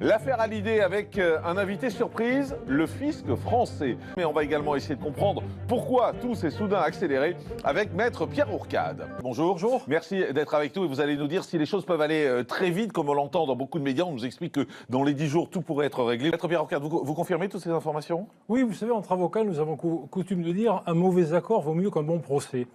L'affaire Hallyday avec un invité surprise, le fisc français. Mais on va également essayer de comprendre pourquoi tout s'est soudain accéléré avec Maître Pierre Ourcade. Bonjour. Bonjour. Merci d'être avec nous et vous allez nous dire si les choses peuvent aller très vite, comme on l'entend dans beaucoup de médias. On nous explique que dans les 10 jours, tout pourrait être réglé. Maître Pierre Ourcade, vous confirmez toutes ces informations? Oui, vous savez, entre avocats, nous avons coutume de dire un mauvais accord vaut mieux qu'un bon procès.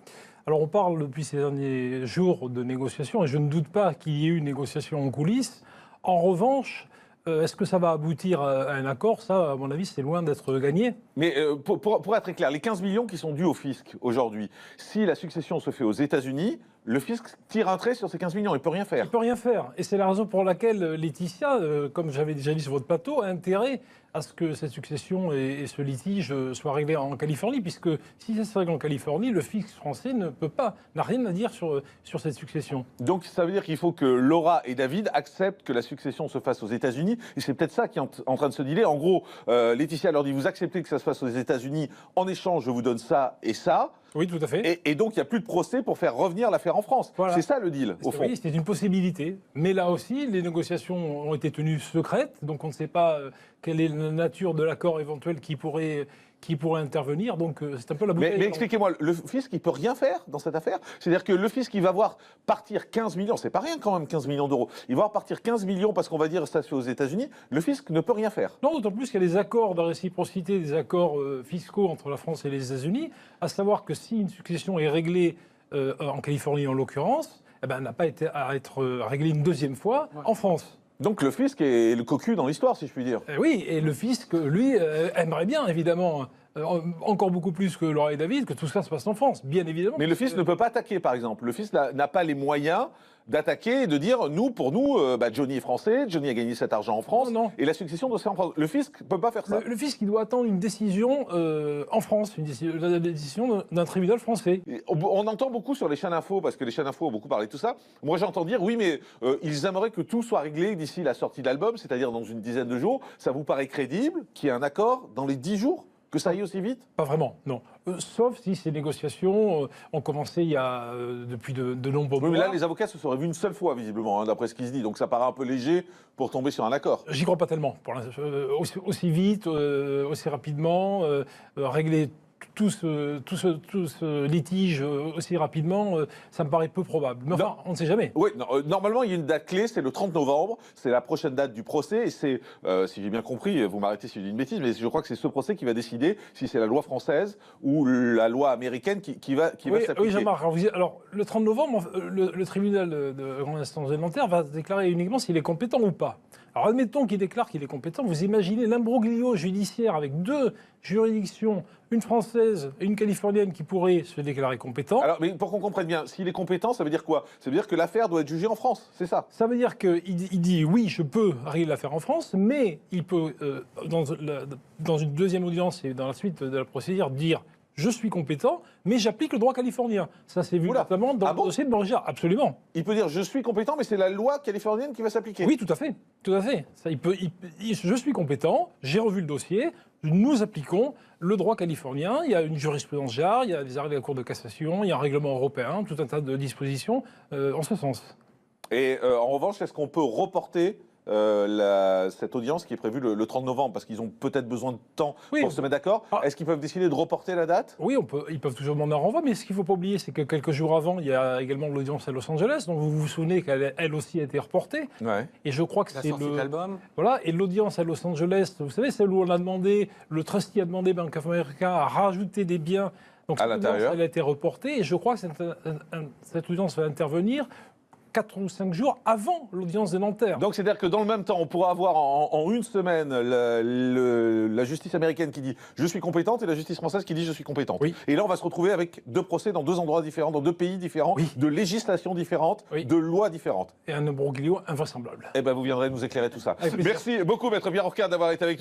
Alors on parle depuis ces derniers jours de négociations et je ne doute pas qu'il y ait eu une négociation en coulisses. En revanche, est-ce que ça va aboutir à un accord? Ça, à mon avis, c'est loin d'être gagné. Mais pour être très clair, les 15 millions qui sont dus au fisc aujourd'hui, si la succession se fait aux États-Unis, le fisc tire un trait sur ces 15 millions, il ne peut rien faire. Il ne peut rien faire. Et c'est la raison pour laquelle Laetitia, comme j'avais déjà dit sur votre plateau, a intérêt à ce que cette succession et ce litige soient réglés en Californie, puisque si ça se règle en Californie, le fisc français n'a rien à dire sur cette succession. Donc ça veut dire qu'il faut que Laura et David acceptent que la succession se fasse aux États-Unis, et c'est peut-être ça qui est en train de se dealer. En gros, Laetitia leur dit, vous acceptez que ça se fasse aux États-Unis, en échange, je vous donne ça et ça. Oui, tout à fait. Et donc, il n'y a plus de procès pour faire revenir l'affaire en France. Voilà. C'est ça le deal, au fond. Oui, c'est une possibilité. Mais là aussi, les négociations ont été tenues secrètes. Donc, on ne sait pas quelle est la nature de l'accord éventuel qui pourrait intervenir. Donc, c'est un peu la bouteille. Mais expliquez-moi, le fisc, il ne peut rien faire dans cette affaire? C'est-à-dire que le fisc, il va voir partir 15 millions. C'est pas rien quand même, 15 millions d'euros. Il va voir partir 15 millions parce qu'on va dire ça se fait aux États-Unis. Le fisc ne peut rien faire. Non, d'autant plus qu'il y a des accords de réciprocité, des accords fiscaux entre la France et les États-Unis. À savoir que si une succession est réglée en Californie en l'occurrence, eh ben, elle n'a pas été à être réglée une deuxième fois en France. Donc le fisc est le cocu dans l'histoire, si je puis dire. Oui, et le fisc, lui, aimerait bien, évidemment, encore beaucoup plus que Laura et David, que tout ça se passe en France, bien évidemment. Mais le fisc ne peut pas attaquer, par exemple. Le fisc n'a pas les moyens d'attaquer et de dire, pour nous, Johnny est français, Johnny a gagné cet argent en France, non. Et la succession doit se faire en France. Le fisc ne peut pas faire ça. Le fisc, il doit attendre une décision en France, la décision d'un tribunal français. On entend beaucoup sur les chaînes info, parce que les chaînes info ont beaucoup parlé de tout ça. Moi, j'entends dire, oui, mais ils aimeraient que tout soit réglé d'ici la sortie de l'album, c'est-à-dire dans une dizaine de jours. Ça vous paraît crédible qu'il y ait un accord dans les 10 jours? Que ça aille aussi vite? Pas vraiment, non. Sauf si ces négociations ont commencé il y a depuis de nombreux mois. Oui, mais là, les avocats se seraient vus une seule fois, visiblement, d'après ce qui se dit. Donc ça paraît un peu léger pour tomber sur un accord. J'y crois pas tellement. Aussi vite, aussi rapidement, régler tout ce litige aussi rapidement, ça me paraît peu probable. Mais enfin, on ne sait jamais. Oui, normalement, il y a une date clé, c'est le 30 novembre. C'est la prochaine date du procès. Et c'est, si j'ai bien compris, vous m'arrêtez si je dis une bêtise, mais je crois que c'est ce procès qui va décider si c'est la loi française ou la loi américaine qui va s'appliquer. Oui, Jean-Marc. Alors, le 30 novembre, le tribunal de grande instance de Nanterre va déclarer uniquement s'il est compétent ou pas. Alors, admettons qu'il déclare qu'il est compétent. Vous imaginez l'imbroglio judiciaire avec deux juridictions, une française et une californienne qui pourraient se déclarer compétents. Alors, mais pour qu'on comprenne bien, s'il est compétent, ça veut dire quoi? Ça veut dire que l'affaire doit être jugée en France, c'est ça? Ça veut dire qu'il dit oui, je peux régler l'affaire en France, mais il peut, dans une deuxième audience et dans la suite de la procédure, dire je suis compétent, mais j'applique le droit californien. Ça s'est vu notamment dans le dossier de Borgia, absolument. Il peut dire je suis compétent, mais c'est la loi californienne qui va s'appliquer. Oui, tout à fait. Tout à fait. Ça, je suis compétent, j'ai revu le dossier, nous appliquons le droit californien. Il y a une jurisprudence JAR, il y a des arrêts de la Cour de cassation, il y a un règlement européen, tout un tas de dispositions en ce sens. Et en revanche, est-ce qu'on peut reporter cette audience qui est prévue le 30 novembre, parce qu'ils ont peut-être besoin de temps pour se mettre d'accord? Est-ce qu'ils peuvent décider de reporter la date? Oui, ils peuvent toujours demander un renvoi, mais ce qu'il ne faut pas oublier, c'est que quelques jours avant, il y a également l'audience à Los Angeles, donc vous vous souvenez qu'elle aussi a été reportée. Ouais. Et je crois que c'est l'album. Voilà, et l'audience à Los Angeles, vous savez, celle où on a demandé, le trustee a demandé, Bank of America, à rajouter des biens. Donc à l'intérieur. Elle a été reportée, et je crois que cette audience va intervenir 4 ou 5 jours avant l'audience de Nanterre. Donc c'est-à-dire que dans le même temps, on pourra avoir en une semaine la justice américaine qui dit « je suis compétente » et la justice française qui dit « je suis compétente ». Oui. Et là, on va se retrouver avec deux procès dans deux endroits différents, dans deux pays différents, de législations différentes, de lois différentes. Et un imbroglio invraisemblable. Eh bien, vous viendrez nous éclairer tout ça. Merci beaucoup, Maître Pierre Ourcade, d'avoir été avec nous.